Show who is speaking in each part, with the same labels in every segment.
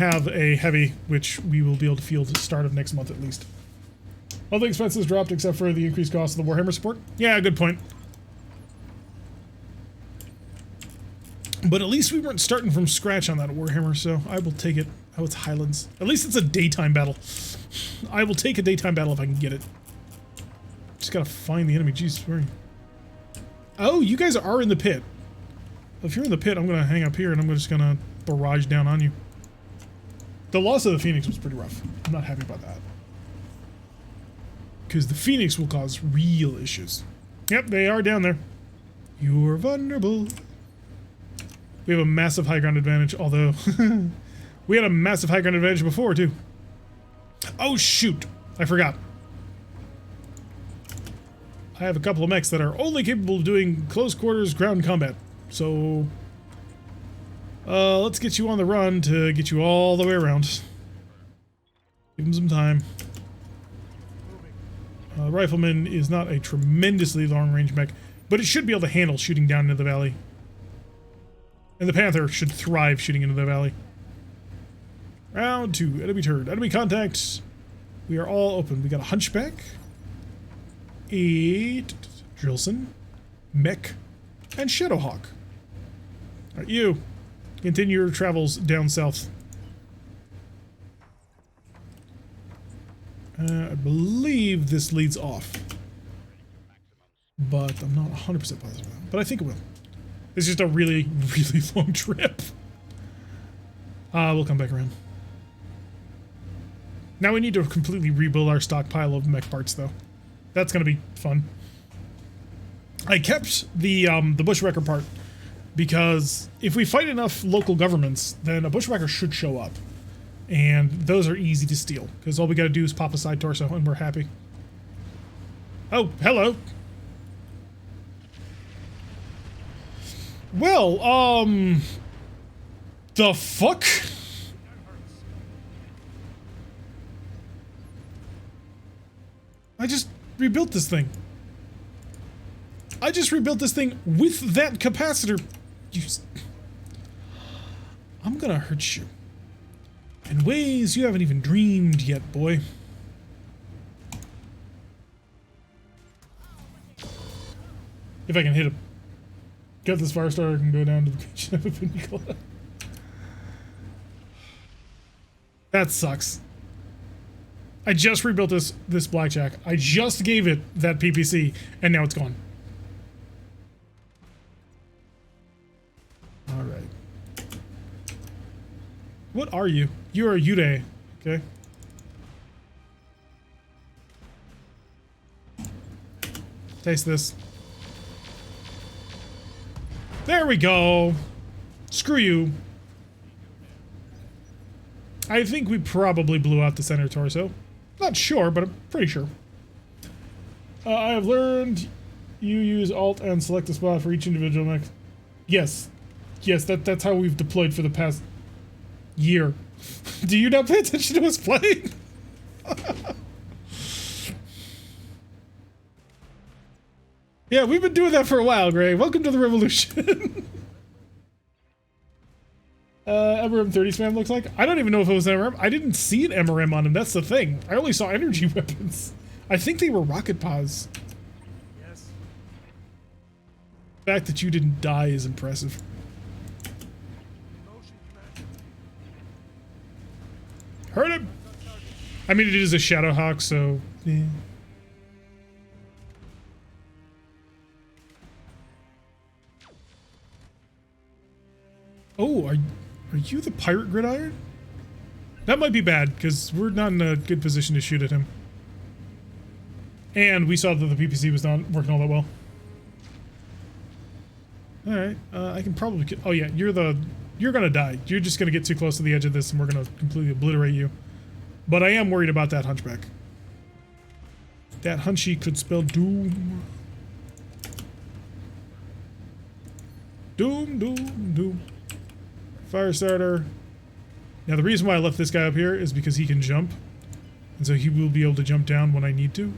Speaker 1: have a heavy, which we will be able to field at the start of next month at least. All the expenses dropped except for the increased cost of the Warhammer support. Yeah, good point. But at least we weren't starting from scratch on that Warhammer, so I will take it. Oh, it's Highlands. At least it's a daytime battle. I will take a daytime battle if I can get it. Just gotta find the enemy. Jeez, where are you? Oh, you guys are in the pit. If you're in the pit, I'm gonna hang up here and I'm just gonna barrage down on you. The loss of the Phoenix was pretty rough. I'm not happy about that. Because the Phoenix will cause real issues. Yep, they are down there. You're vulnerable. We have a massive high ground advantage, although we had a massive high ground advantage before, too. Oh, shoot. I forgot. I have a couple of mechs that are only capable of doing close quarters ground combat. So, let's get you on the run to get you all the way around. Give him some time. Rifleman is not a tremendously long-range mech, but it should be able to handle shooting down into the valley. And the Panther should thrive shooting into the valley. Round 2. Enemy turret. Enemy contact. We are all open. We got a Hunchback. 8. Drillson. Mech. And Shadowhawk. Alright, you. Continue your travels down south. I believe this leads off. But I'm not 100% positive. But I think it will. It's just a really, really long trip. We'll come back around. Now we need to completely rebuild our stockpile of mech parts, though. That's going to be fun. I kept the Bushwhacker part because if we fight enough local governments, then a Bushwhacker should show up. And those are easy to steal, because all we got to do is pop a side torso and we're happy. Oh, hello. Well, the fuck? I just rebuilt this thing. I just rebuilt this thing with that capacitor. I'm gonna hurt you. In ways you haven't even dreamed yet, boy. If I can hit him. Get this fire starter, I can go down to the beach and have a pina. That sucks. I just rebuilt this blackjack. I just gave it that PPC, and now it's gone. Alright. What are you? You're a Yude. Okay. Taste this. There we go. Screw you. I think we probably blew out the center torso. Not sure, but I'm pretty sure. I have learned you use Alt and select a spot for each individual mech. Yes. Yes, that's how we've deployed for the past year. Do you not pay attention to us playing? Yeah, we've been doing that for a while, Gray. Welcome to the revolution. MRM 30 spam looks like. I don't even know if it was MRM. I didn't see an MRM on him. That's the thing. I only saw energy weapons. I think they were rocket pods. Yes. The fact that you didn't die is impressive. Hurt him. I mean, it is a Shadowhawk, so yeah. Oh, are you the pirate gridiron? That might be bad, because we're not in a good position to shoot at him. And we saw that the PPC was not working all that well. Alright, I can probably... Oh yeah, you're gonna die. You're just gonna get too close to the edge of this and we're gonna completely obliterate you. But I am worried about that Hunchback. That Hunchy could spell doom. Doom, doom, doom. Fire starter. Now the reason why I left this guy up here is because he can jump. And so he will be able to jump down when I need to.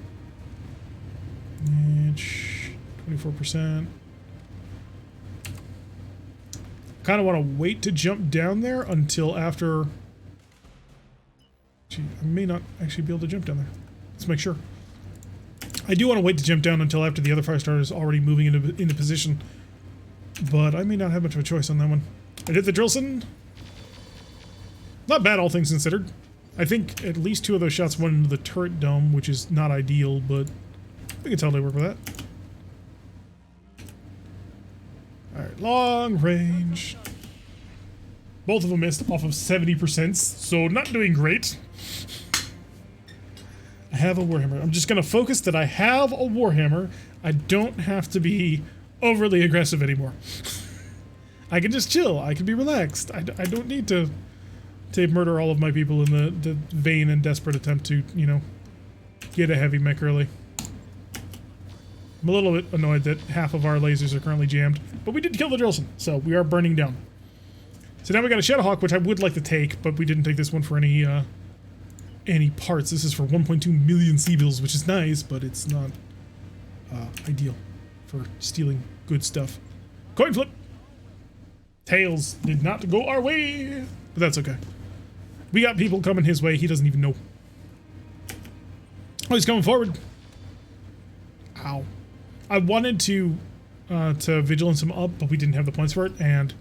Speaker 1: 24%. Kind of want to wait to jump down there until after Gee, I may not actually be able to jump down there. Let's make sure. I do want to wait to jump down until after the other fire starter is already moving into position. But I may not have much of a choice on that one. I did the Drillson. Not bad, all things considered. I think at least 2 of those shots went into the turret dome, which is not ideal, but we can totally work with that. Alright, long range. Both of them missed off of 70%, so not doing great. I have a Warhammer. I'm just going to focus that I have a Warhammer. I don't have to be overly aggressive anymore. I can just chill. I can be relaxed. I don't need to murder all of my people in the vain and desperate attempt to, you know, get a heavy mech early. I'm a little bit annoyed that half of our lasers are currently jammed, but we did kill the Drillson, so we are burning down. So now we got a Shadowhawk, which I would like to take, but we didn't take this one for any parts. This is for 1.2 million C-bills, which is nice, but it's not ideal for stealing good stuff. Coin flip! Tails did not go our way, but that's okay. We got people coming his way, he doesn't even know. Oh, he's coming forward. Ow. I wanted to vigilance him up, but we didn't have the points for it, and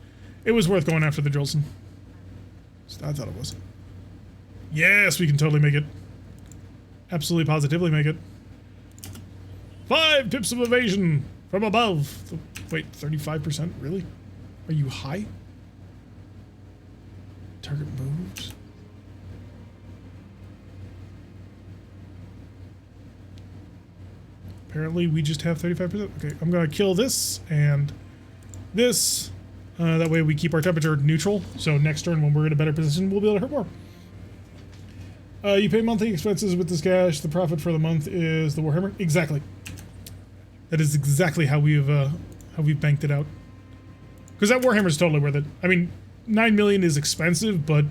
Speaker 1: it was worth going after the Drillson. I thought it was. Yes, we can totally make it. Absolutely positively make it. 5 pips of evasion from above. Wait, 35%? Really? Are you high? Target moves. Apparently we just have 35%. Okay, I'm gonna kill this and this. That way we keep our temperature neutral. So next turn when we're in a better position, we'll be able to hurt more. You pay monthly expenses with this cash. The profit for the month is the Warhammer. Exactly. That is exactly how we've banked it out. Because that Warhammer is totally worth it. I mean, 9 million is expensive, but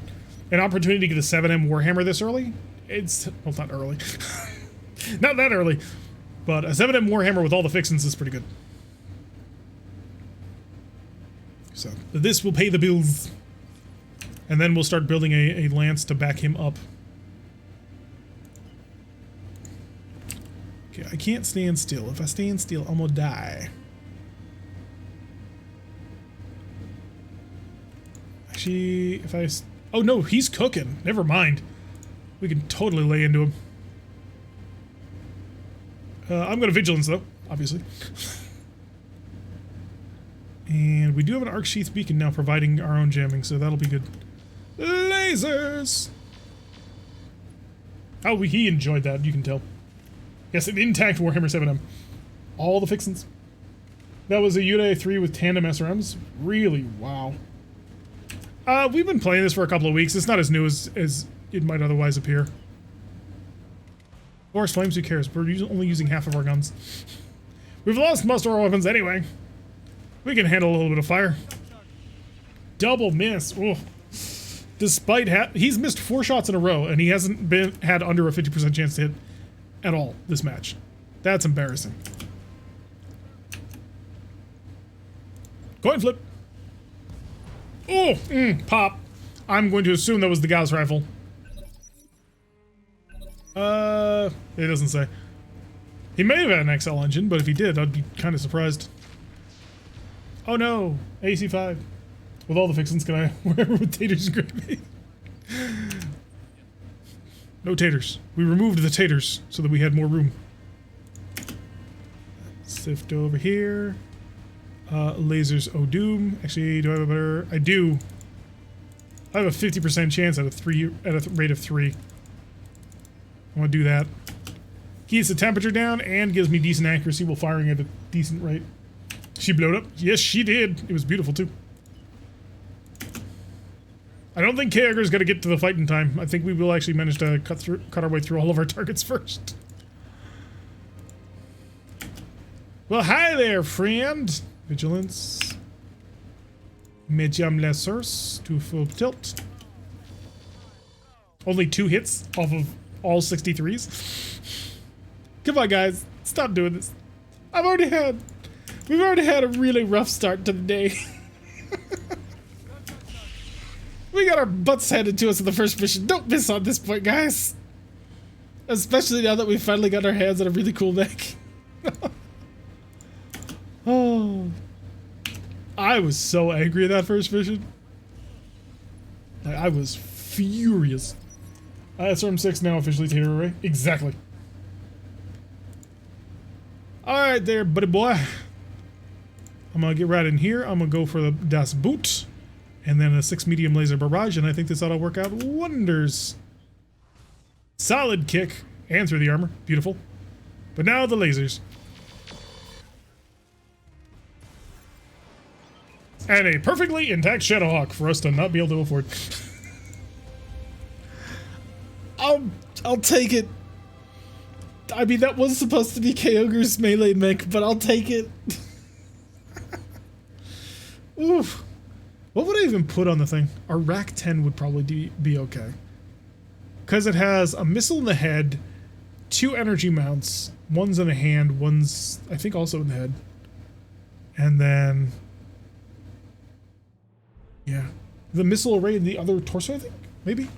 Speaker 1: an opportunity to get a 7M Warhammer this early, it's, well, not early. Not that early. But a 7M Warhammer with all the fixins is pretty good. So, this will pay the bills. And then we'll start building a lance to back him up. Okay, I can't stand still. If I stand still, I'm gonna die. Actually, if I... Oh no, he's cooking. Never mind. We can totally lay into him. I'm gonna vigilance though, obviously. And we do have an arc sheath beacon now providing our own jamming, so that'll be good. Lasers! Oh, he enjoyed that, you can tell. Yes, an intact Warhammer 7M. All the fixins. That was a Yude 3 with tandem SRMs. Really? Wow. We've been playing this for a couple of weeks. It's not as new as it might otherwise appear. Forest Flames, who cares? We're only using half of our guns. We've lost most of our weapons anyway. We can handle a little bit of fire. Double miss. Ugh. Despite he's missed 4 shots in a row, and he hasn't had under a 50% chance to hit at all this match. That's embarrassing. Coin flip. Oh, pop. I'm going to assume that was the Gauss rifle. It doesn't say. He may have had an XL engine, but if he did, I'd be kind of surprised. Oh no, AC5. With all the fixins, can I wherever with taters and gravy? No taters. We removed the taters so that we had more room. Sift over here. Lasers O'Doom. Actually, do I have a better? I do. I have a 50% chance at a rate of 3. I want to do that. Keeps the temperature down and gives me decent accuracy while firing at a decent rate. She blew it up. Yes, she did. It was beautiful too. I don't think Kaeger's gonna get to the fight in time. I think we will actually manage to cut our way through all of our targets first. Well, hi there, friend. Vigilance. Medium lasers to full tilt. Only 2 hits off of all 63s. Come on, guys. Stop doing this. We've already had a really rough start to the day. We got our butts handed to us in the first mission. Don't miss on this point, guys. Especially now that we finally got our hands on a really cool mech. Oh. I was so angry at that first mission. Like, I was furious. SRM6 now officially Tater Array. Exactly. Alright there, buddy boy. I'm gonna get right in here. I'm gonna go for the Das Boot. And then a 6 medium laser barrage, and I think this ought to work out wonders. Solid kick. And through the armor. Beautiful. But now the lasers. And a perfectly intact Shadowhawk for us to not be able to afford. I'll take it. I mean, that was supposed to be Kyogre's melee mech, but I'll take it. Oof. What would I even put on the thing? Our Rack 10 would probably be okay. Because it has a missile in the head, 2 energy mounts, one's in the hand, one's, I think, also in the head. And then... yeah. The missile array in the other torso, I think? Maybe?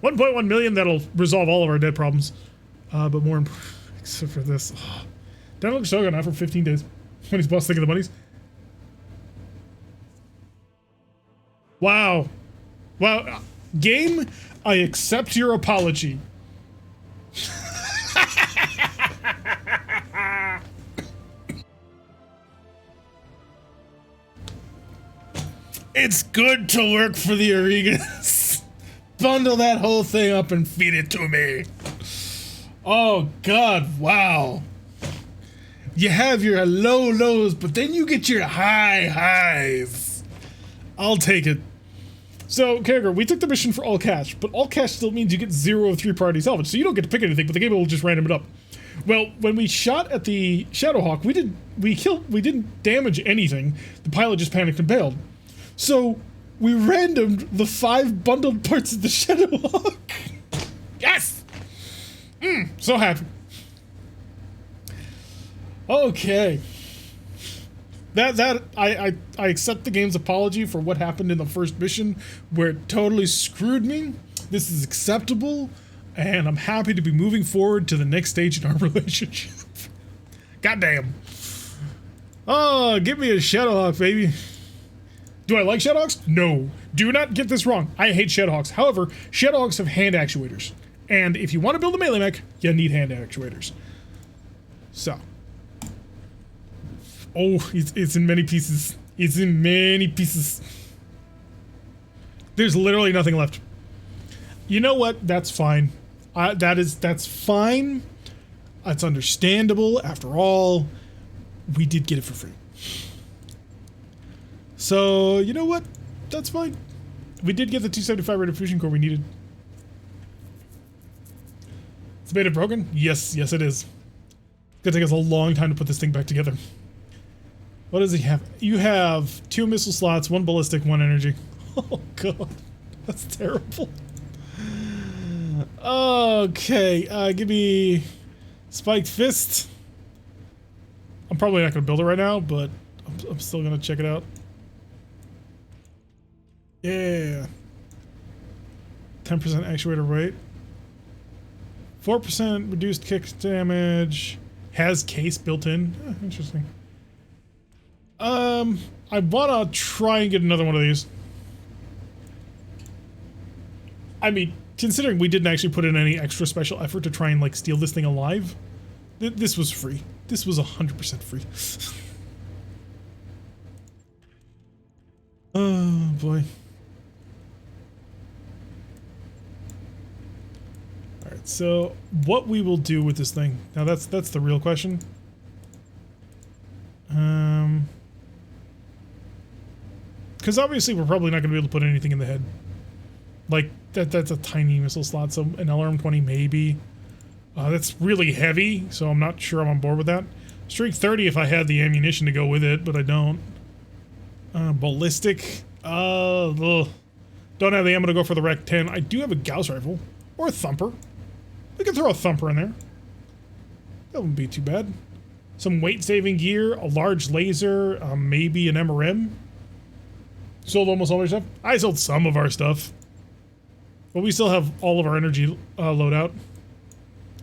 Speaker 1: 1.1 million, that'll resolve all of our dead problems. But more important, except for this. Oh. That looks so good now for 15 days. When he's boss thinking the bunnies. Wow. Wow. Game, I accept your apology. It's good to work for the Aurigans. Bundle that whole thing up and feed it to me. Oh God, wow. You have your low lows, but then you get your high highs. I'll take it. So, Karagor, we took the mission for all cash, but all cash still means you get 0 of 3 priority salvage, so you don't get to pick anything, but the game will just random it up. Well, when we shot at the Shadowhawk, we didn't damage anything. The pilot just panicked and bailed. So, we randomed the 5 bundled parts of the Shadowhawk. Yes! So happy. Okay. I accept the game's apology for what happened in the first mission, where it totally screwed me. This is acceptable, and I'm happy to be moving forward to the next stage in our relationship. Goddamn. Oh, give me a Shadowhawk, baby. Do I like Shadowhawks? No. Do not get this wrong. I hate Shadowhawks. However, Shadowhawks have hand actuators. And if you want to build a melee mech, you need hand actuators. So. Oh, it's in many pieces. It's in many pieces. There's literally nothing left. You know what? That's fine. That's fine. That's understandable. After all, we did get it for free. So, you know what? That's fine. We did get the 275 rated fusion core we needed. It's made it broken? Yes, yes it is. It's gonna take us a long time to put this thing back together. What does he have? You have 2 missile slots, 1 ballistic, 1 energy. Oh god, that's terrible. Okay, give me Spiked Fist. I'm probably not gonna build it right now, but I'm still gonna check it out. Yeah. 10% actuator weight. 4% reduced kick damage. Has case built in. Interesting. I wanna try and get another one of these. I mean, considering we didn't actually put in any extra special effort to try and like steal this thing alive, this was free. This was 100% free. Oh boy. Alright, so what we will do with this thing. Now that's the real question. Because obviously we're probably not going to be able to put anything in the head. Like, that's a tiny missile slot, so an LRM-20 maybe. That's really heavy, so I'm not sure I'm on board with that. Streak 30 if I had the ammunition to go with it, but I don't. Ballistic. Ugh. Don't have the ammo to go for the Rec 10. I do have a Gauss rifle. Or a Thumper. We can throw a Thumper in there. That wouldn't be too bad. Some weight-saving gear, a large laser, maybe an MRM. Sold almost all our stuff. I sold some of our stuff. But we still have all of our energy loadout.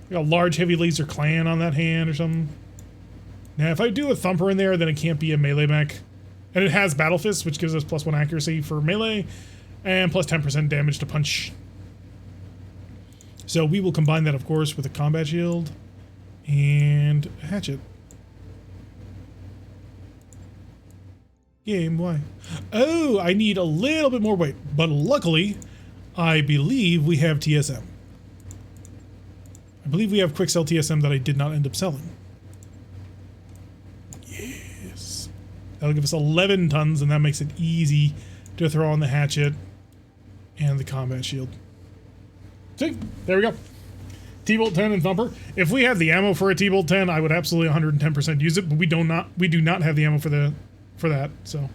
Speaker 1: We got a large heavy laser clan on that hand or something. Now, if I do a thumper in there, then it can't be a melee mech. And it has Battle Fist, which gives us +1 accuracy for melee, and plus 10% damage to punch. So we will combine that, of course, with a combat shield and a hatchet. Game, why? Oh, I need a little bit more weight, but luckily, I believe we have TSM. I believe we have quick sell TSM that I did not end up selling. Yes. That'll give us 11 tons, and that makes it easy to throw on the hatchet and the combat shield. See? There we go. T-Bolt 10 and Thumper. If we had the ammo for a T-Bolt 10, I would absolutely 110% use it, but we do not have the ammo for that, so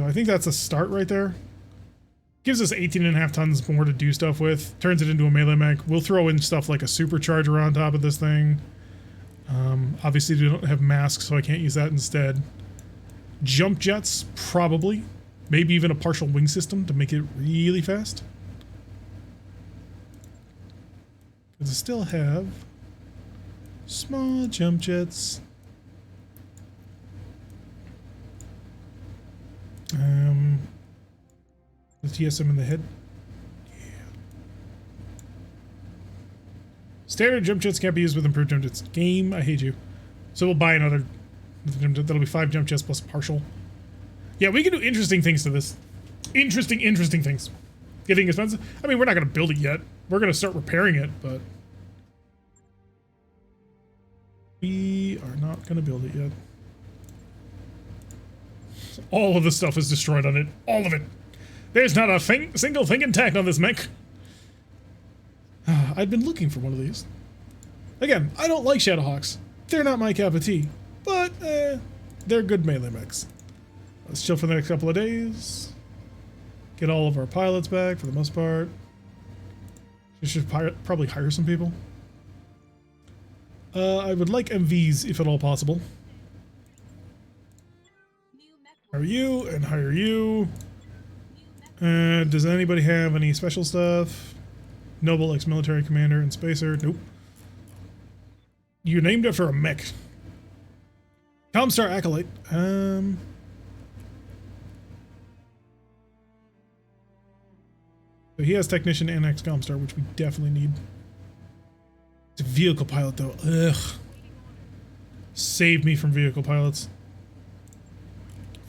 Speaker 1: I think that's a start right there. Gives us 18.5 tons more to do stuff with. Turns it into a melee mech. We'll throw in stuff like a supercharger on top of this thing. Obviously, we don't have masks, so I can't use that instead. Jump jets, probably. Maybe even a partial wing system to make it really fast. Because I still have small jump jets. The TSM in the head. Yeah. Standard jump jets can't be used with improved jump jets. Game, I hate you. So we'll buy another jump jet. That'll be 5 jump jets plus partial. Yeah, we can do interesting things to this. Interesting things. Getting expensive. I mean, we're not going to build it yet. We're going to start repairing it, but we are not going to build it yet. All of the stuff is destroyed on it. All of it. There's not a single thing intact on this mech. I'd been looking for one of these. Again, I don't like Shadowhawks. They're not my cup of tea. But, they're good melee mechs. Let's chill for the next couple of days. Get all of our pilots back for the most part. We should probably hire some people. I would like MVs if at all possible. Hire you and hire you. Does anybody have any special stuff? Noble, ex-military commander, and spacer. Nope. You named it for a mech. Comstar Acolyte. So he has technician and ex-Comstar, which we definitely need. It's a vehicle pilot, though. Ugh. Save me from vehicle pilots.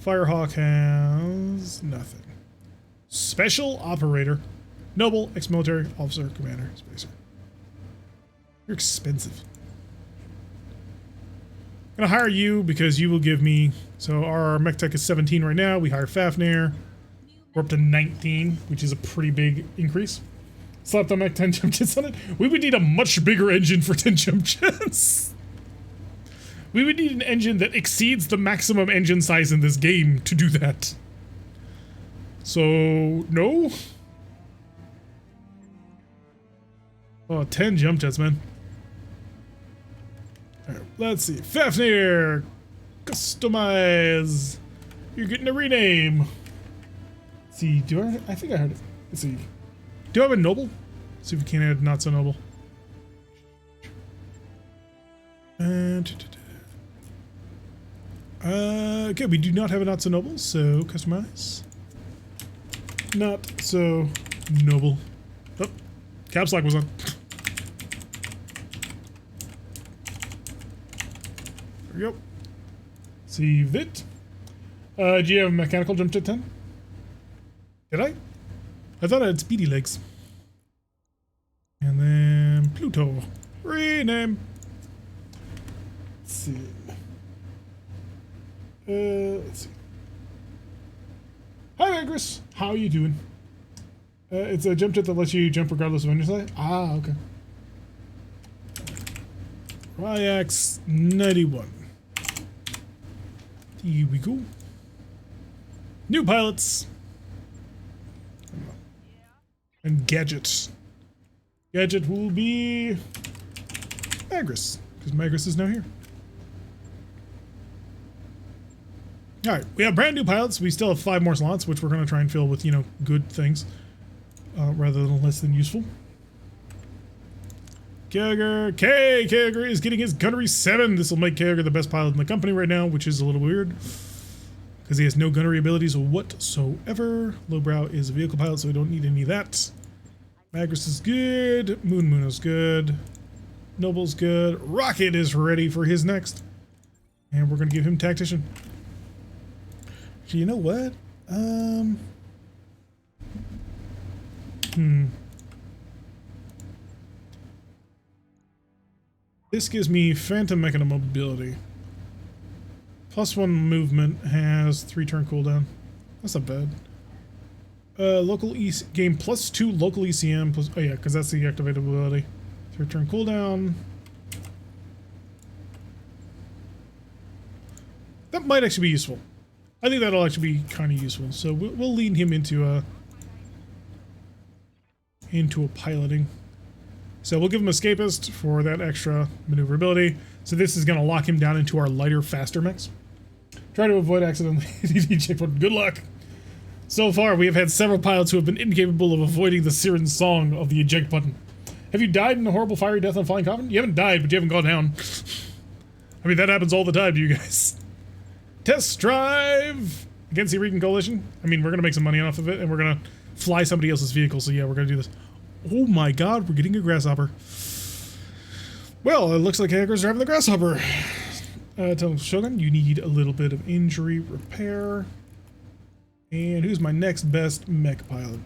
Speaker 1: Firehawk has nothing. Special operator. Noble, ex-military, officer, commander, spacer. You're expensive. I'm gonna hire you because you will give me, so our mech tech is 17 right now. We hire Fafnir. We're up to 19, which is a pretty big increase. Slapped on mech 10 jump jets on it. We would need a much bigger engine for 10 jump jets. We would need an engine that exceeds the maximum engine size in this game to do that. So, no? Oh, 10 jump jets, man. Alright, let's see. Fafnir! Customize! You're getting a rename. Let's see, I think I heard it. Let's see. Do I have a noble? Let's see if we can add not so noble. Okay, we do not have a not so noble, so customize. Not so noble. Oh, caps lock was on. There we go. Save it. Do you have a mechanical jump jet 10? Did I? I thought I had speedy legs. And then Pluto. Rename. Let's see. Let's see. Hi, Agris. How are you doing? It's a jump jet that lets you jump regardless of engine size. Ah, okay. Ryax 91. Here we go. New pilots. And gadgets. Gadget will be Magris, because Magris is now here. All right, we have brand new pilots. We still have 5 more slots, which we're going to try and fill with, you know, good things rather than less than useful. Kager is getting his gunnery 7. This will make Kager the best pilot in the company right now, which is a little weird because he has no gunnery abilities whatsoever. Lowbrow is a vehicle pilot, so we don't need any of that. Magnus is good. Moon is good. Noble's good. Rocket is ready for his next. And we're going to give him Tactician. So you know what? This gives me Phantom Mechanism mobility. +1 movement, has 3 turn cooldown. That's not bad. Local game +2 local ECM plus, oh yeah, because that's the activated ability. 3 turn cooldown. That might actually be useful. I think that'll actually be kind of useful. So we'll lead him into a piloting. So we'll give him Escapist for that extra maneuverability. So this is going to lock him down into our lighter, faster mix. Try to avoid accidentally hitting checkpoint. Good luck. So far, we have had several pilots who have been incapable of avoiding the siren song of the eject button. Have you died in a horrible fiery death on flying coffin? You haven't died, but you haven't gone down. I mean, that happens all the time to you guys. Test drive against the Aurigan Coalition. I mean, we're going to make some money off of it, and we're going to fly somebody else's vehicle. So yeah, we're going to do this. Oh my god, we're getting a grasshopper. Well, it looks like Hager's driving the grasshopper. Tell Shogun, you need a little bit of injury repair. And who's my next best mech pilot?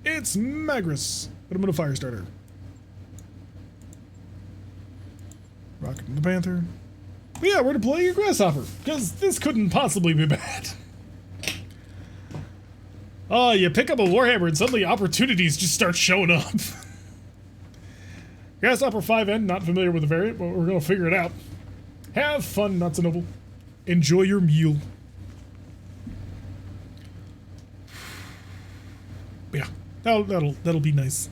Speaker 1: It's Magnus. Put him in a fire starter. Rocket and the Panther. But yeah, we're deploying a grasshopper, because this couldn't possibly be bad. Oh, you pick up a Warhammer and suddenly opportunities just start showing up. Grasshopper 5N, not familiar with the variant, but we're going to figure it out. Have fun, not so noble. Enjoy your meal. Yeah, that'll be nice.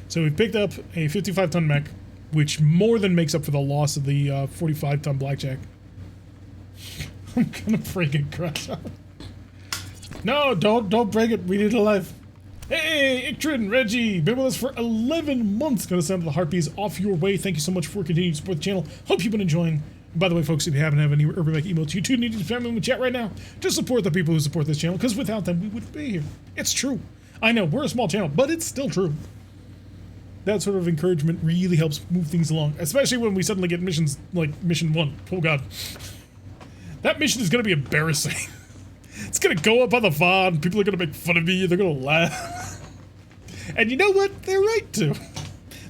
Speaker 1: So we've picked up a 55-ton mech, which more than makes up for the loss of the 45-ton blackjack. I'm gonna break it, grasshopper. No, don't break it. We need it alive. Hey, Ichtrin, Reggie, been with us for 11 months. Gonna send the Harpies off your way. Thank you so much for continuing to support the channel. Hope you've been enjoying. And by the way, folks, if you haven't have any Urban Mech emotes, you too need to family in the chat right now to support the people who support this channel, because without them, we wouldn't be here. It's true. I know, we're a small channel, but it's still true. That sort of encouragement really helps move things along, especially when we suddenly get missions like Mission 1. Oh god. That mission is gonna be embarrassing. It's gonna go up on the VOD, people are gonna make fun of me, they're gonna laugh. And you know what? They're right to.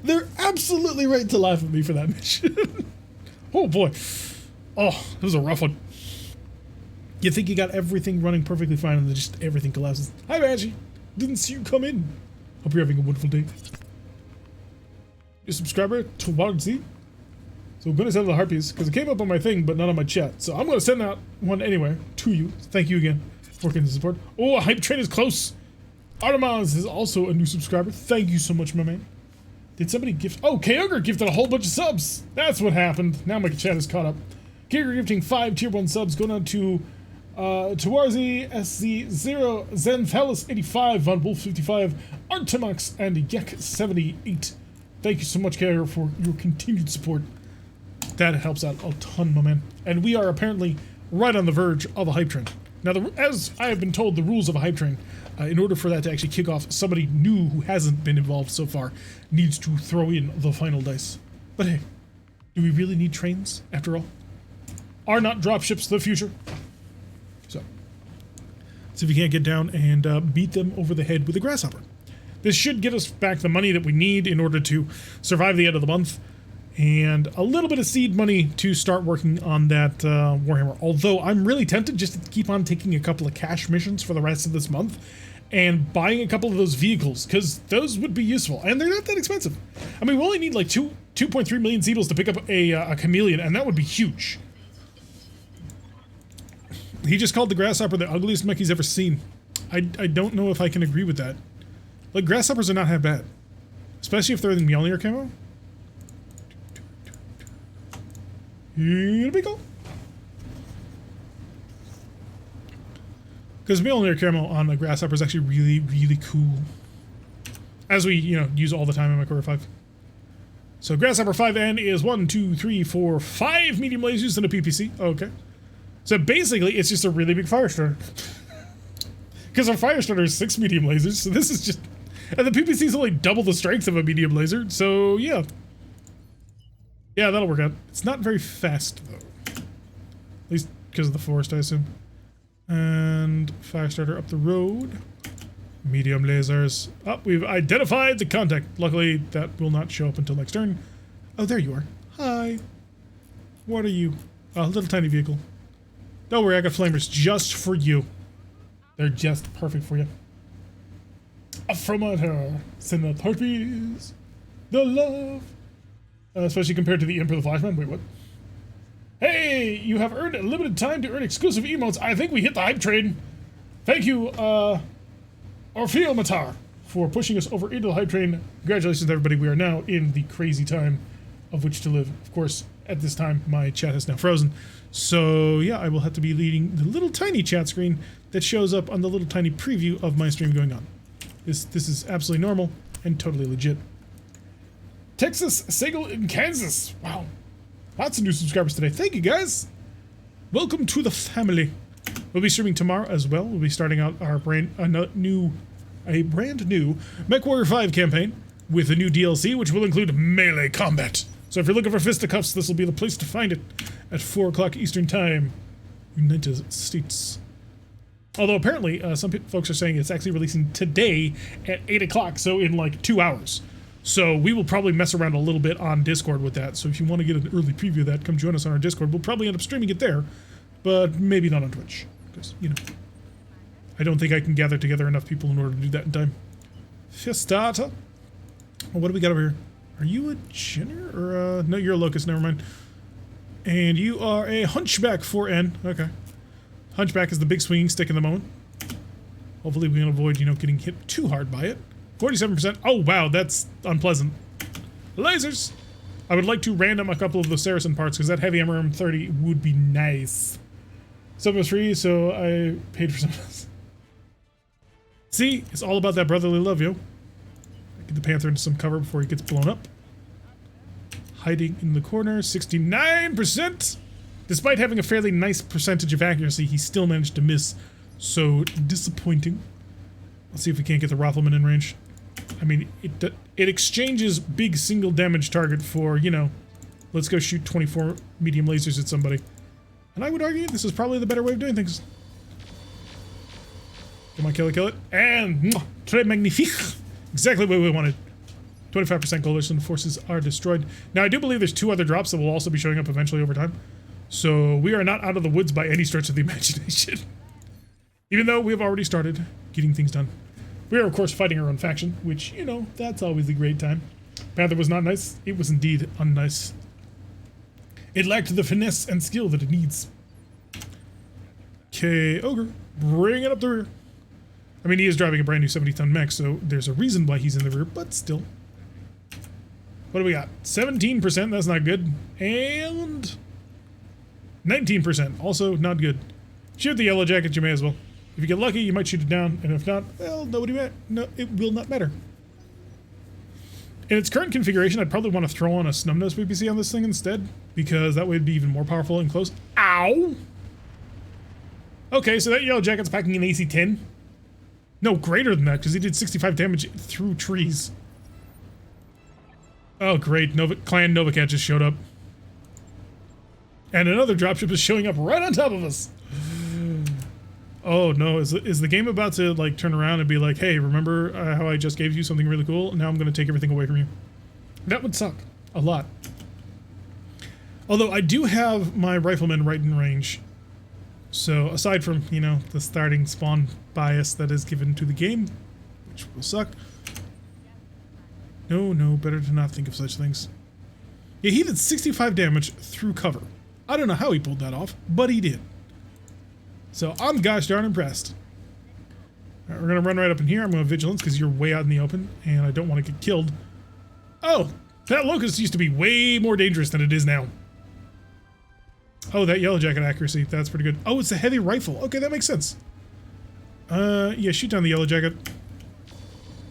Speaker 1: They're absolutely right to laugh at me for that mission. Oh boy. Oh, it was a rough one. You think you got everything running perfectly fine and then just everything collapses. Hi Maggie. Didn't see you come in. Hope you're having a wonderful day. Your subscriber, towards Z. So I'm gonna send the Harpies, because it came up on my thing, but not on my chat. So I'm gonna send out one anyway to you. Thank you again for getting the support. Oh, a hype train is close. Artemis is also a new subscriber. Thank you so much, my man. Did somebody gift? Oh, Kyogre gifted a whole bunch of subs. That's what happened. Now my chat is caught up. Kyogre gifting 5 tier 1 subs, going on to Tawarzi, SC0, Zenphalis 85, Von Wolf 55, Artemax, and Yek 78. Thank you so much, Kyogre, for your continued support. That helps out a ton, my man. And we are apparently right on the verge of a hype train. Now, as I have been told, the rules of a hype train, in order for that to actually kick off, somebody new who hasn't been involved so far needs to throw in the final dice. But hey, do we really need trains, after all? Are not dropships the future? So, see if we can't get down and beat them over the head with a grasshopper. This should get us back the money that we need in order to survive the end of the month, and a little bit of seed money to start working on that Warhammer. Although I'm really tempted just to keep on taking a couple of cash missions for the rest of this month and buying a couple of those vehicles, because those would be useful, and they're not that expensive. I mean, we only need like 2.3 million Zeedles to pick up a chameleon, and that would be huge. He just called the grasshopper the ugliest mech he's ever seen. I don't know if I can agree with that. Like, grasshoppers are not half bad, especially if they're in Mjolnir camo. Here we go. Because Mjolnir camo on a Grasshopper is actually really, really cool. As we, use all the time in my Core 5. So Grasshopper 5N is 1, 2, 3, 4, 5 medium lasers and a PPC. Okay. So basically, it's just a really big fire starter. Because our fire starter is 6 medium lasers, so this is just... And the PPC is only double the strength of a medium laser, so yeah. Yeah, that'll work out. It's not very fast, though. At least because of the forest, I assume. And fire starter up the road. Medium lasers. Oh, we've identified the contact. Luckily, that will not show up until next turn. Oh, there you are. Hi. What are you? Oh, a little tiny vehicle. Don't worry, I got flamers just for you. They're just perfect for you. From her, send the puppies, the love. Especially compared to the Imp or the Flashman. Wait, what? Hey, you have earned a limited time to earn exclusive emotes. I think we hit the hype train. Thank you, Orpheomatar, for pushing us over into the hype train. Congratulations, everybody. We are now in the crazy time of which to live. Of course, at this time, my chat is now frozen. So, yeah, I will have to be leading the little tiny chat screen that shows up on the little tiny preview of my stream going on. This is absolutely normal and totally legit. Texas Segal in Kansas. Wow. Lots of new subscribers today. Thank you, guys. Welcome to the family. We'll be streaming tomorrow as well. We'll be starting out our brand new MechWarrior 5 campaign with a new DLC, which will include melee combat. So if you're looking for fisticuffs, this will be the place to find it at 4 o'clock Eastern Time, United States. Although apparently some folks are saying it's actually releasing today at 8 o'clock, so in like 2 hours. So we will probably mess around a little bit on Discord with that. So if you want to get an early preview of that, come join us on our Discord. We'll probably end up streaming it there, but maybe not on Twitch. Because, I don't think I can gather together enough people in order to do that in time. Fistata. Well, what do we got over here? Are you a Jenner? Or, no, you're a Locust, never mind. And you are a Hunchback 4N. Okay. Hunchback is the big swinging stick in the moment. Hopefully we can avoid, getting hit too hard by it. 47%. Oh, wow, that's unpleasant. Lasers! I would like to random a couple of the Saracen parts, because that heavy MRM 30 would be nice. Some was free, so I paid for some of this. See? It's all about that brotherly love, yo. Get the Panther into some cover before he gets blown up. Hiding in the corner, 69%! Despite having a fairly nice percentage of accuracy, he still managed to miss. So disappointing. Let's see if we can't get the Rothelman in range. I mean, it exchanges big single damage target for, let's go shoot 24 medium lasers at somebody. And I would argue this is probably the better way of doing things. Come on, kill it. And très magnifique. Exactly what we wanted. 25% coalition forces are destroyed. Now, I do believe there's 2 other drops that will also be showing up eventually over time. So we are not out of the woods by any stretch of the imagination. Even though we have already started getting things done. We are, of course, fighting our own faction, which, that's always a great time. Panther was not nice. It was indeed unnice. It lacked the finesse and skill that it needs. Okay, Ogre, bring it up the rear. I mean, he is driving a brand new 70-ton mech, so there's a reason why he's in the rear, but still. What do we got? 17%, that's not good. And 19%, also not good. Shoot the yellow jacket, you may as well. If you get lucky, you might shoot it down, and if not, well, it will not matter. In its current configuration, I'd probably want to throw on a Snubnose PPC on this thing instead, because that way it'd be even more powerful and close. Ow! Okay, so that yellow jacket's packing an AC 10. No, greater than that, because he did 65 damage through trees. Oh, great. Clan Novacat just showed up. And another dropship is showing up right on top of us. Oh, no. Is the game about to, turn around and be like, hey, remember how I just gave you something really cool? Now I'm going to take everything away from you. That would suck. A lot. Although I do have my rifleman right in range. So, aside from, the starting spawn bias that is given to the game, which will suck. No, better to not think of such things. Yeah, he did 65 damage through cover. I don't know how he pulled that off, but he did. So, I'm gosh darn impressed. All right, we're going to run right up in here. I'm going to Vigilance because you're way out in the open, and I don't want to get killed. Oh, that Locust used to be way more dangerous than it is now. Oh, that yellow jacket accuracy. That's pretty good. Oh, it's a heavy rifle. Okay, that makes sense. Yeah, shoot down the yellow jacket.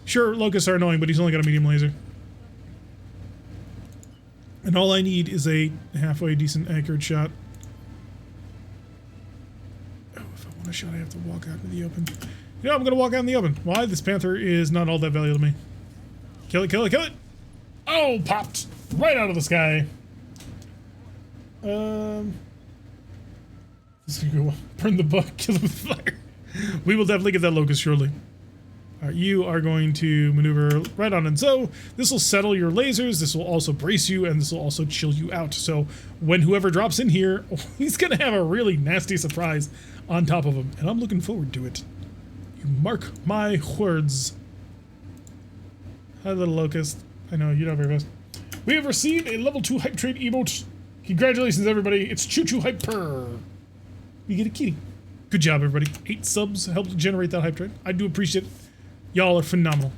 Speaker 1: Sure, locusts are annoying, but he's only got a medium laser. And all I need is a halfway decent accurate shot. Oh, if I want a shot, I have to walk out into the open. Yeah, I'm gonna walk out in the open. Why? This panther is not all that valuable to me. Kill it, kill it, kill it! Oh, popped! Right out of the sky. This is gonna go burn the book, kill him with fire. We will definitely get that locust shortly. Alright, you are going to maneuver right on, and so this will settle your lasers, this will also brace you, and this will also chill you out. So when whoever drops in here, he's gonna have a really nasty surprise on top of him, and I'm looking forward to it. You mark my words. Hi, little locust. I know, you're not very fast. We have received a level 2 hype trade emote. Congratulations, everybody. It's Choo Choo Hyper. You get a kitty. Good job, everybody. 8 subs helped generate that hype trade. I do appreciate it. Y'all are phenomenal.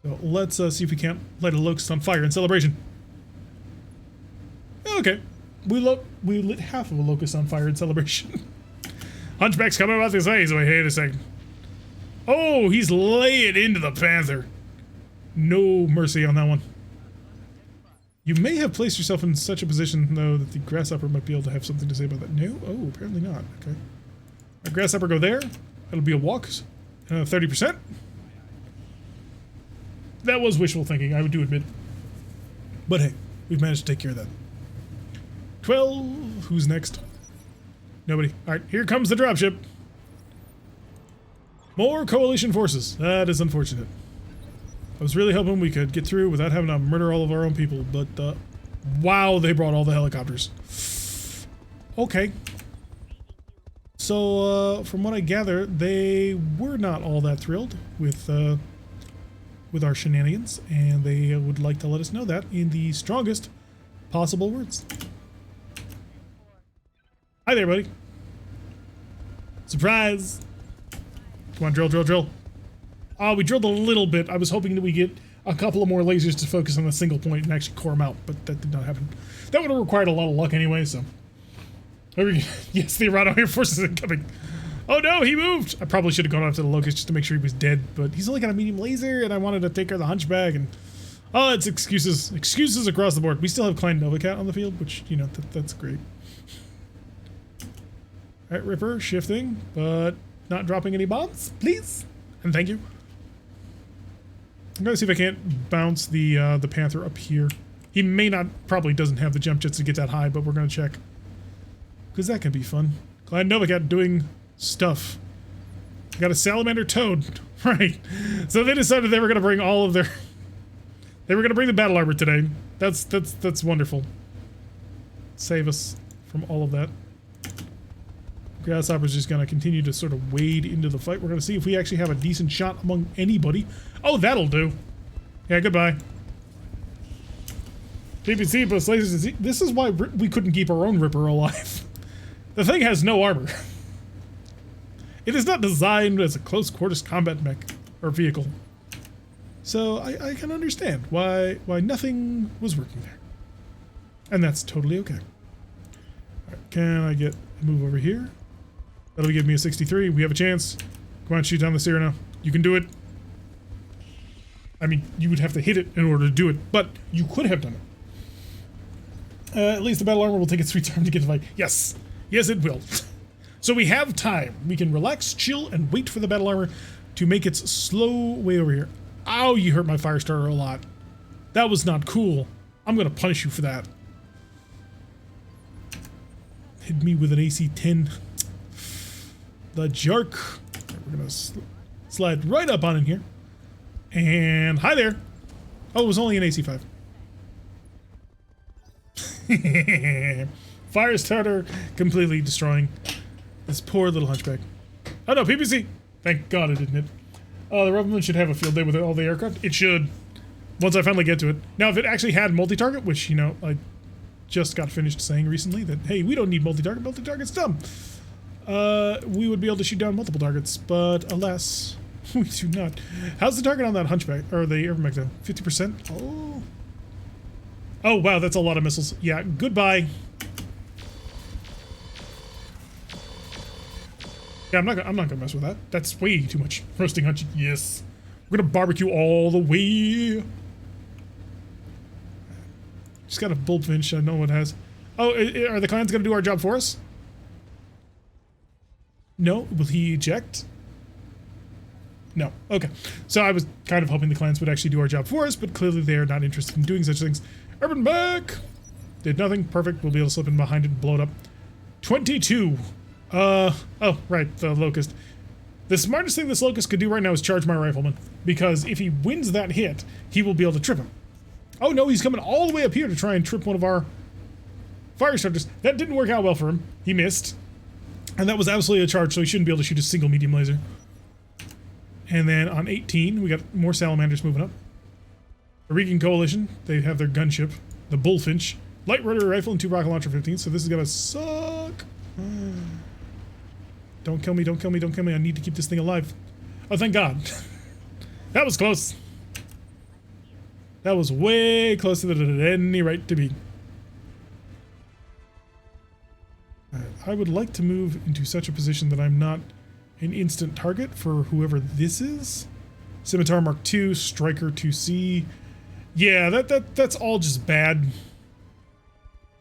Speaker 1: So let's see if we can't light a locust on fire in celebration. Okay. We lit half of a locust on fire in celebration. Hunchback's coming about this way, so wait a second. Oh, he's laying into the panther. No mercy on that one. You may have placed yourself in such a position, though, that the grasshopper might be able to have something to say about that. No? Oh, apparently not. Okay. A grasshopper go there. That'll be a walk. 30%. That was wishful thinking, I would do admit. But hey, we've managed to take care of that. 12. Who's next? Nobody. Alright, here comes the dropship. More coalition forces. That is unfortunate. I was really hoping we could get through without having to murder all of our own people, but wow, they brought all the helicopters. Okay. So, from what I gather, they were not all that thrilled with our shenanigans, and they would like to let us know that in the strongest possible words. Hi there, buddy. Surprise! Come on, drill, drill, drill. Oh, we drilled a little bit. I was hoping that we get a couple of more lasers to focus on a single point and actually core them out, but that did not happen. That would have required a lot of luck anyway, so... Yes, the Arano Air Force is incoming. Oh no, he moved! I probably should have gone after the locust just to make sure he was dead, but he's only got a medium laser, and I wanted to take care of the hunchback, and... Oh, it's excuses. Excuses across the board. We still have Klein Novacat on the field, which, you know, that's great. Alright, Ripper, shifting, but not dropping any bombs, please? And thank you. I'm gonna see if I can't bounce the Panther up here. He may not, probably doesn't have the jump jets to get that high, but we're gonna check. Because that can be fun. Klein Novacat doing stuff. Got a salamander toad. Right. So they decided they were gonna bring all of their... They were gonna bring the battle armor today. That's wonderful. Save us from all of that. Grasshopper's just gonna continue to sort of wade into the fight. We're gonna see if we actually have a decent shot among anybody. Oh, that'll do. Yeah, goodbye. PPC plus lasers. This is why we couldn't keep our own Ripper alive. The thing has no armor. It is not designed as a close quarters combat mech or vehicle. So I can understand why nothing was working there. And that's totally okay. Alright, can I get a move over here? That'll give me a 63. We have a chance. Come on, shoot down the Cyrano. You can do it. I mean, you would have to hit it in order to do it, but you could have done it. At least the battle armor will take its sweet time to get to fight. Yes. Yes, it will. So we have time. We can relax, chill, and wait for the battle armor to make its slow way over here. Ow, you hurt my fire starter a lot. That was not cool. I'm gonna punish you for that. Hit me with an AC-10. The jerk. Okay, we're gonna slide right up on in here. And hi there. Oh, it was only an AC-5. Fire starter completely destroying this poor little hunchback. Oh no, PPC! Thank God it didn't hit. The Rebellion should have a field day with all the aircraft. It should. Once I finally get to it. Now, if it actually had multi-target, which, you know, I just got finished saying recently that, hey, we don't need multi-target. Multi-target's dumb. We would be able to shoot down multiple targets, but alas, we do not. How's the target on that hunchback, or the airmech though? 50%? Oh. Oh, wow, that's a lot of missiles. Yeah, goodbye. Yeah, I'm not gonna mess with that. That's way too much roasting hot chicken. Yes. We're gonna barbecue all the way. Just got a bullfinch. I know what it has. Oh, are the clans gonna do our job for us? No? Will he eject? No. Okay. So I was kind of hoping the clans would actually do our job for us, but clearly they are not interested in doing such things. Urban back! Did nothing. Perfect. We'll be able to slip in behind it and blow it up. 22. Oh, right. The Locust. The smartest thing this Locust could do right now is charge my Rifleman. Because if he wins that hit, he will be able to trip him. Oh no, he's coming all the way up here to try and trip one of our fire starters. That didn't work out well for him. He missed. And that was absolutely a charge, so he shouldn't be able to shoot a single medium laser. And then on 18, we got more salamanders moving up. Aurigan Coalition, they have their gunship, the Bullfinch, light rotary rifle, and 2 rocket launcher 15. So this is gonna suck. Don't kill me, don't kill me, don't kill me. I need to keep this thing alive. Oh, thank God. That was close. That was way closer than it had any right to be. I would like to move into such a position that I'm not an instant target for whoever this is. Scimitar Mark II, Striker 2C. Yeah, that's all just bad.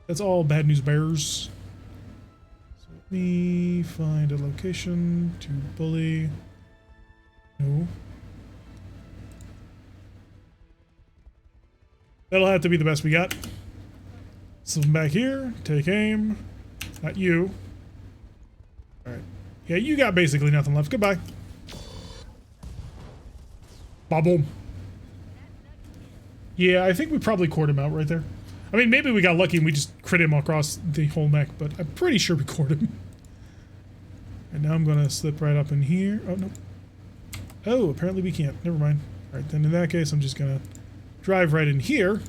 Speaker 1: That's all bad news bears. So let me find a location to bully. No. That'll have to be the best we got. Slip him back here. Take aim. Not you. Alright. Yeah, you got basically nothing left. Goodbye. Boom. Yeah, I think we probably cored him out right there. I mean, maybe we got lucky and we just crit him across the whole neck, but I'm pretty sure we cored him. And now I'm going to slip right up in here. Oh, no. Oh, apparently we can't. Never mind. Alright, then in that case, I'm just going to drive right in here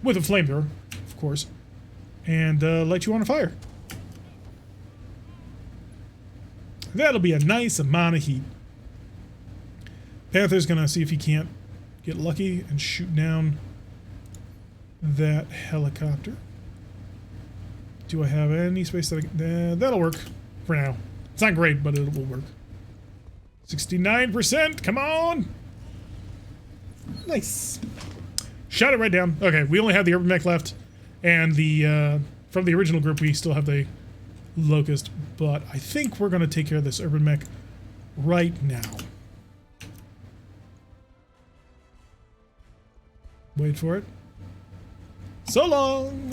Speaker 1: with a flamethrower, of course, and light you on fire. That'll be a nice amount of heat. Panther's gonna see if he can't get lucky and shoot down that helicopter. Do I have any space that I can... that'll work for now. It's not great, but it will work. 69%, come on! Nice. Shot it right down. Okay, we only have the urban mech left, and the from the original group we still have the Locust, but I think we're gonna take care of this urban mech right now. Wait for it. So long.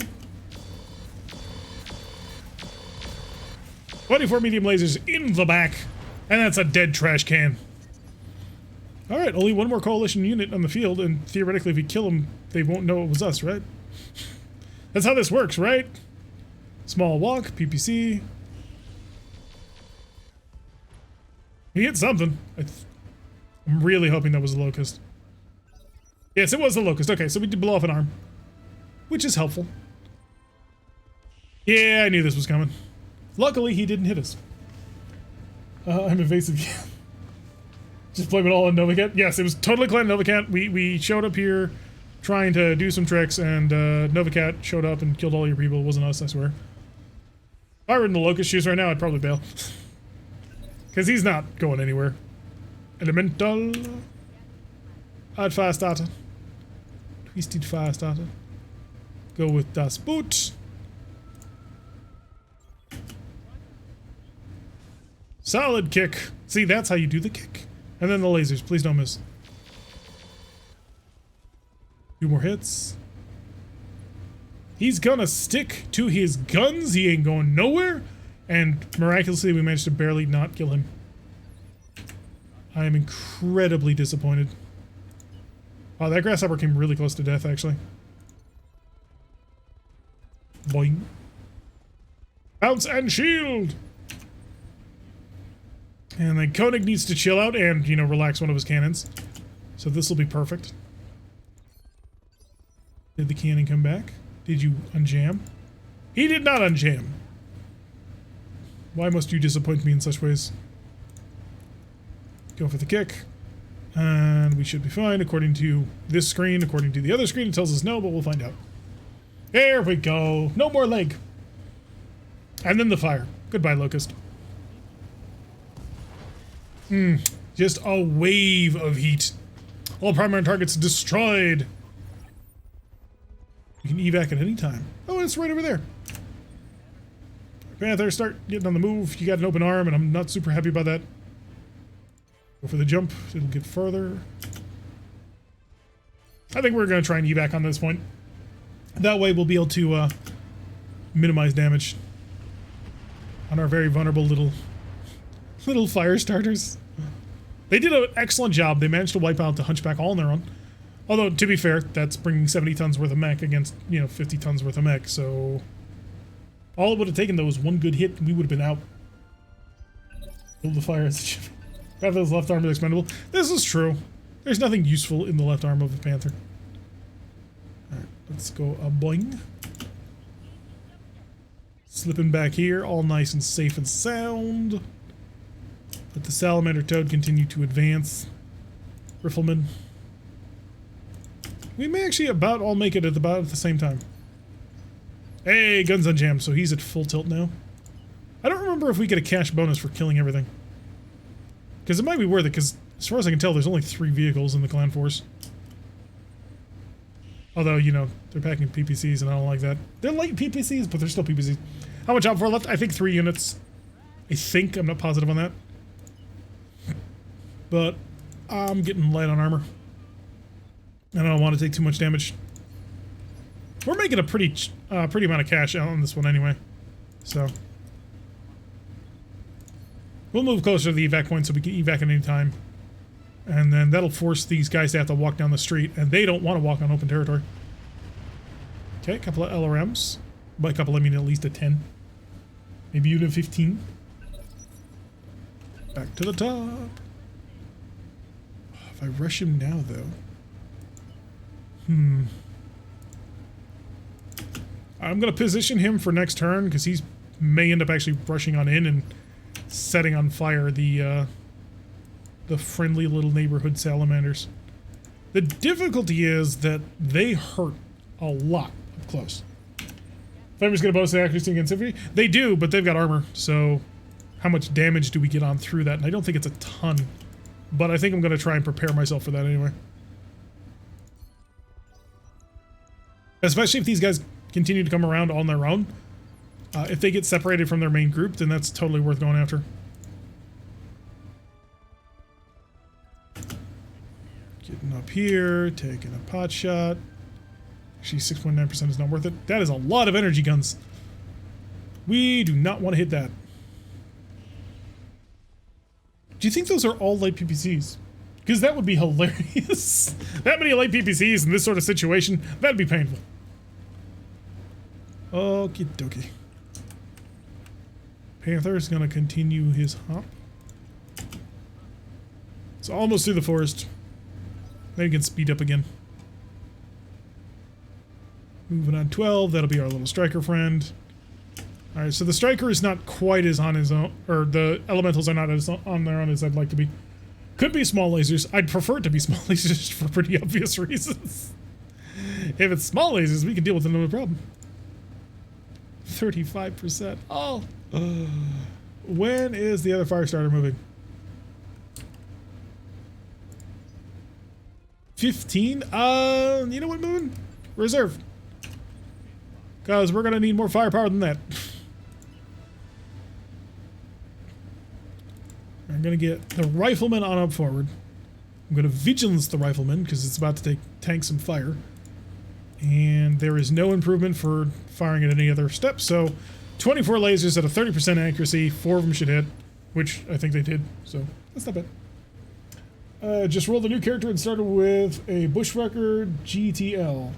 Speaker 1: 24 medium lasers in the back, and that's a dead trash can. Alright, only one more coalition unit on the field, and theoretically if we kill them, they won't know it was us, right? That's how this works, right? Small walk, PPC. He hit something. I'm really hoping that was a Locust. Yes, it was the Locust. Okay, so we did blow off an arm. Which is helpful. Yeah, I knew this was coming. Luckily, he didn't hit us. I'm evasive. Just blame it all on Novacat. Yes, it was totally Clan Novacat. We showed up here trying to do some tricks, and Novacat showed up and killed all your people. It wasn't us, I swear. If I were in the Locust shoes right now, I'd probably bail. Because he's not going anywhere. Elemental. Add fire starter. Twisted fire starter. Go with Das Boot. Solid kick. See, that's how you do the kick. And then the lasers. Please don't miss. 2 more hits. He's gonna stick to his guns. He ain't going nowhere. And miraculously, we managed to barely not kill him. I am incredibly disappointed. Oh, that grasshopper came really close to death, actually. Boing. Bounce and shield! And then Koenig needs to chill out and, you know, relax one of his cannons. So this will be perfect. Did the cannon come back? Did you unjam? He did not unjam. Why must you disappoint me in such ways? Go for the kick. And we should be fine according to this screen. According to the other screen, it tells us no, but we'll find out. There we go. No more leg. And then the fire. Goodbye, Locust. Just a wave of heat. All primary targets destroyed. You can evac at any time. Oh, it's right over there. Panther, start getting on the move. You got an open arm, and I'm not super happy about that. Go for the jump. It'll get further. I think we're going to try and evac on this point. That way we'll be able to minimize damage on our very vulnerable little fire starters. They did an excellent job. They managed to wipe out the Hunchback all on their own. Although, to be fair, that's bringing 70 tons worth of mech against, 50 tons worth of mech, so... All it would have taken, though, was one good hit, and we would have been out. Build the fire as a ship. Panther's left arm is expendable. This is true. There's nothing useful in the left arm of a Panther. Alright, let's go a boing. Slipping back here, all nice and safe and sound. Let the Salamander Toad continue to advance. Rifleman. We may actually about all make it at about the same time. Hey, guns on jam, so he's at full tilt now. I don't remember if we get a cash bonus for killing everything. Because it might be worth it, because as far as I can tell, there's only 3 vehicles in the clan force. Although, they're packing PPCs and I don't like that. They're light PPCs, but they're still PPCs. How much outfor left? I think 3 units. I think, I'm not positive on that. But I'm getting light on armor. And I don't want to take too much damage. We're making a pretty amount of cash out on this one anyway. So we'll move closer to the evac point so we can evac at any time. And then that'll force these guys to have to walk down the street, and they don't want to walk on open territory. Okay, a couple of LRMs. By a couple I mean at least a 10. Maybe even a 15. Back to the top. If I rush him now, though... I'm going to position him for next turn, because he may end up actually rushing on in and setting on fire the friendly little neighborhood salamanders. The difficulty is that they hurt a lot up close. Flamers get a bonus to accuracy against infantry? They do, but they've got armor, so how much damage do we get on through that? And I don't think it's a ton, but I think I'm going to try and prepare myself for that anyway. Especially if these guys continue to come around on their own. If they get separated from their main group, then that's totally worth going after. Getting up here, taking a pot shot. Actually, 6.9% is not worth it. That is a lot of energy guns. We do not want to hit that. Do you think those are all light PPCs? Because that would be hilarious. That many light PPCs in this sort of situation, that'd be painful. Okie dokie. Panther's gonna continue his hop. It's almost through the forest. Then he can speed up again. Moving on 12, that'll be our little striker friend. Alright, so the striker is not quite as on his own, or the elementals are not as on their own as I'd like to be. Could be small lasers. I'd prefer it to be small lasers for pretty obvious reasons. If it's small lasers, we can deal with it no problem. 35%. Oh. When is the other fire starter moving? 15? You know what, Moon? Reserve. Because we're going to need more firepower than that. I'm going to get the rifleman on up forward. I'm going to vigilance the rifleman because it's about to tank some fire. And there is no improvement for firing at any other step. So 24 lasers at a 30% accuracy. 4 of them should hit, which I think they did. So that's not bad. Just rolled a new character and started with a Bushwhacker GTL.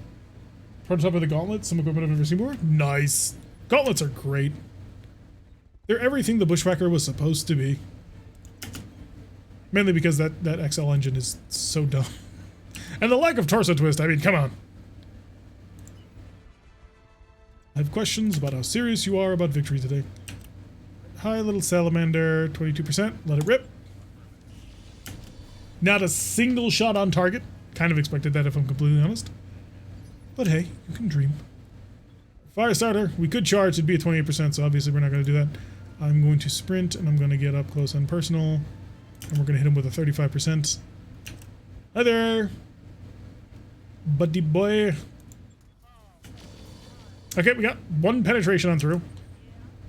Speaker 1: Prototype of the Gauntlet. Some equipment I've never seen before. Nice. Gauntlets are great. They're everything the Bushwhacker was supposed to be. Mainly because that XL engine is so dumb. And the lack of torso twist, I mean, come on. I have questions about how serious you are about victory today. Hi, little salamander, 22%. Let it rip. Not a single shot on target. Kind of expected that if I'm completely honest. But hey, you can dream. Fire starter, we could charge, it'd be at 28%, so obviously we're not going to do that. I'm going to sprint, and I'm going to get up close and personal. And we're going to hit him with a 35%. Hi there, buddy boy. Okay, we got 1 penetration on through.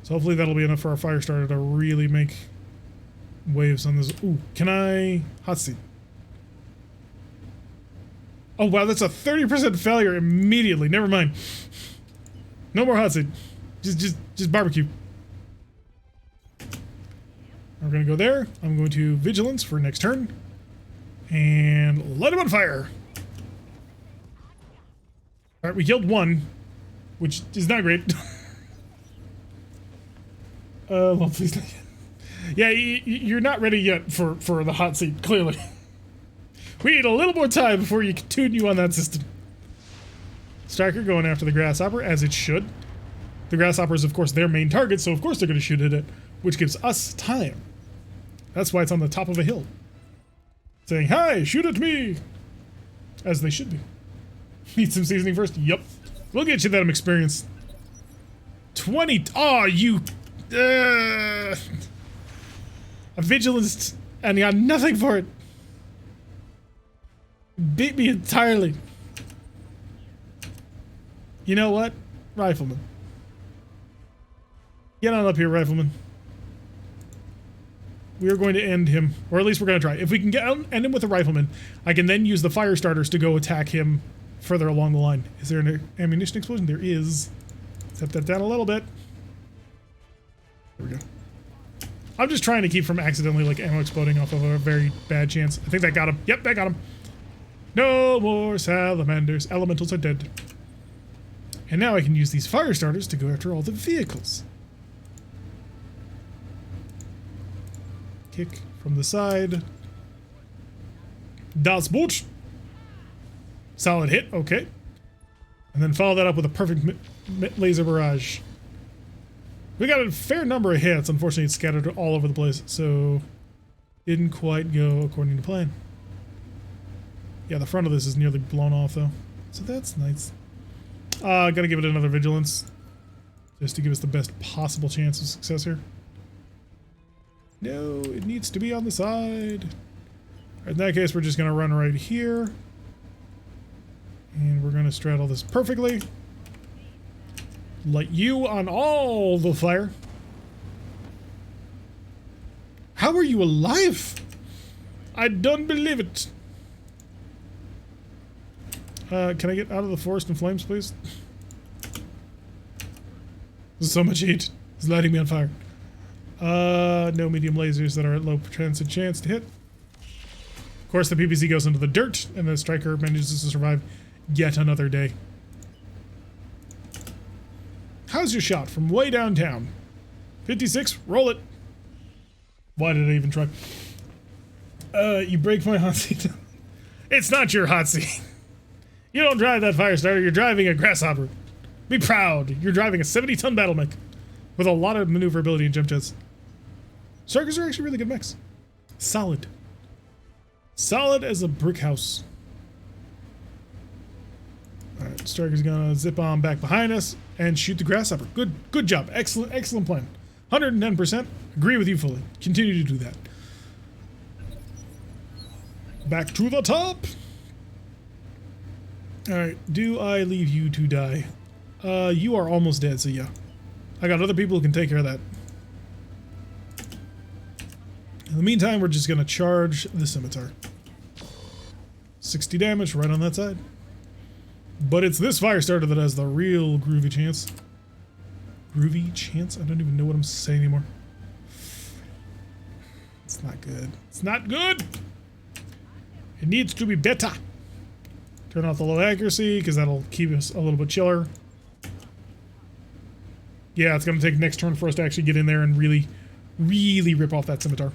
Speaker 1: So hopefully that'll be enough for our fire starter to really make waves on this. Ooh, can I hot seat? Oh wow, that's a 30% failure immediately. Never mind. No more hot seat. Just barbecue. We're gonna go there. I'm going to vigilance for next turn. And light him on fire. Alright, we killed 1, which is not great. Well, please not yet. Yeah, you're not ready yet for the hot seat, clearly. We need a little more time before you can tune you on that system. Striker going after the grasshopper, as it should. The grasshopper is, of course, their main target, so of course they're going to shoot at it, which gives us time. That's why it's on the top of a hill. Saying, hi, shoot at me! As they should be. Need some seasoning first? Yup. We'll get you that experience. 20. Oh, you. A vigilance, and you got nothing for it. Beat me entirely. You know what? Rifleman. Get on up here, Rifleman. We are going to end him, or at least we're going to try. If we can end him with a Rifleman, I can then use the fire starters to go attack him further along the line. Is there an ammunition explosion? There is. Step that down a little bit. There we go. I'm just trying to keep from accidentally, like, ammo exploding off of a very bad chance. I think that got him. Yep, that got him. No more salamanders. Elementals are dead. And now I can use these fire starters to go after all the vehicles. Kick from the side. Das Boot. Solid hit, okay. And then follow that up with a perfect laser barrage. We got a fair number of hits. Unfortunately, it's scattered all over the place, so didn't quite go according to plan. Yeah, the front of this is nearly blown off, though. So that's nice. Gotta give it another vigilance. Just to give us the best possible chance of success here. No, it needs to be on the side. In that case, we're just gonna run right here. And we're gonna straddle this perfectly. Light you on all the fire. How are you alive? I don't believe it. Can I get out of the forest in flames, please? There's so much heat. It's lighting me on fire. No medium lasers that are at low transit chance to hit. Of course, the PPC goes into the dirt, and the striker manages to survive yet another day. How's your shot from way downtown? 56, roll it. Why did I even try? You break my hot seat. It's not your hot seat. You don't drive that fire starter, you're driving a grasshopper. Be proud, you're driving a 70-ton battle mech with a lot of maneuverability and jump jets. Strikers are actually really good mechs. Solid. Solid as a brick house. Alright, Striker's gonna zip on back behind us and shoot the grasshopper. Good job. Excellent plan. 110%. Agree with you fully. Continue to do that. Back to the top. Alright, do I leave you to die? You are almost dead, so yeah. I got other people who can take care of that. In the meantime, we're just gonna charge the scimitar. 60 damage right on that side. But it's this fire starter that has the real groovy chance. Groovy chance? I don't even know what I'm saying anymore. It's not good. It's not good! It needs to be better. Turn off the low accuracy, because that'll keep us a little bit chiller. Yeah, it's going to take next turn for us to actually get in there and really, really rip off that scimitar.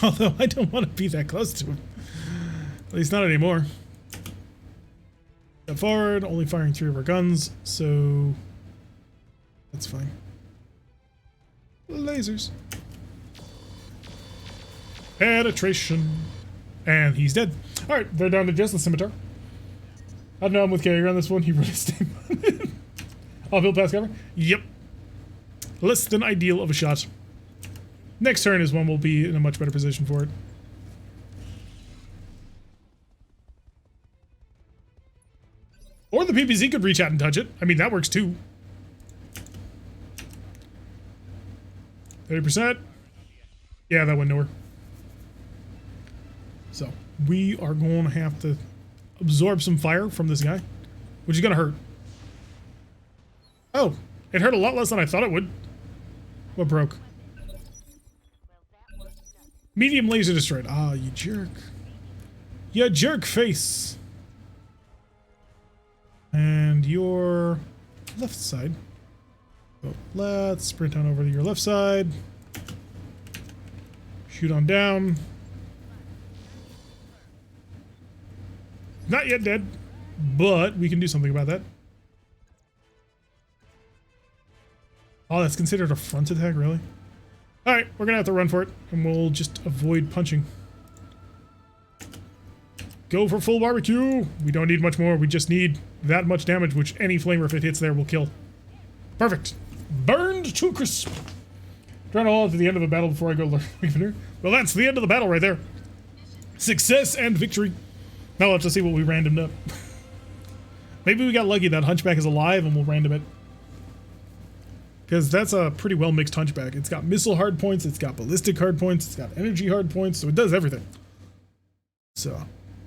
Speaker 1: Although, I don't want to be that close to him. At least not anymore. Step forward, only firing 3 of our guns, so that's fine. Lasers. Penetration. And he's dead. Alright, they're down to just the scimitar. I don't know, I'm with Carrier on this one. He really stayed. Uphill pass cover? Yep. Less than ideal of a shot. Next turn is when we'll be in a much better position for it. Or the PPZ could reach out and touch it. I mean, that works too. 30%. Yeah, that went nowhere. So, we are going to have to absorb some fire from this guy, which is going to hurt. Oh, it hurt a lot less than I thought it would. What broke? Medium laser destroyed. Ah, you jerk. You jerk face. And your left side. So let's sprint on over to your left side. Shoot on down. Not yet dead, but we can do something about that. Oh, that's considered a front attack, really? Alright, we're gonna have to run for it, and we'll just avoid punching. Go for full barbecue! We don't need much more, we just need that much damage, which any flamer, if it hits there, will kill. Perfect! Burned to crisp! Trying to hold it to the end of a battle before I go learn. Well, that's the end of the battle right there. Success and victory. Now we'll have to see what we randomed up. Maybe we got lucky that Hunchback is alive and we'll random it. Because that's a pretty well mixed Hunchback. It's got missile hard points, it's got ballistic hard points, it's got energy hard points, so it does everything. So,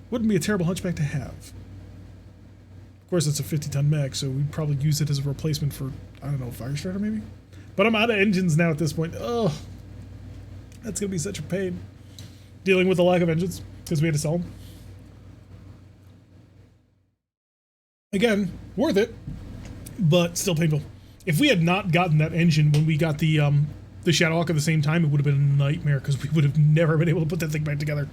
Speaker 1: wouldn't be a terrible Hunchback to have. Of course, it's a 50-ton mech, so we'd probably use it as a replacement for, I don't know, Firestarter maybe? But I'm out of engines now at this point. Ugh. That's going to be such a pain. Dealing with the lack of engines, because we had to sell them. Again, worth it, but still painful. If we had not gotten that engine when we got the Shadowhawk at the same time, it would have been a nightmare, because we would have never been able to put that thing back together.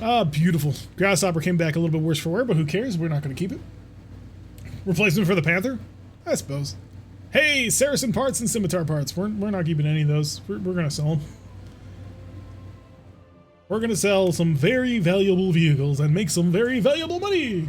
Speaker 1: Ah, beautiful. Grasshopper came back a little bit worse for wear, but who cares? We're not going to keep it. Replacement for the Panther? I suppose. Hey, Saracen parts and Scimitar parts. We're not keeping any of those. We're going to sell them. We're going to sell some very valuable vehicles and make some very valuable money.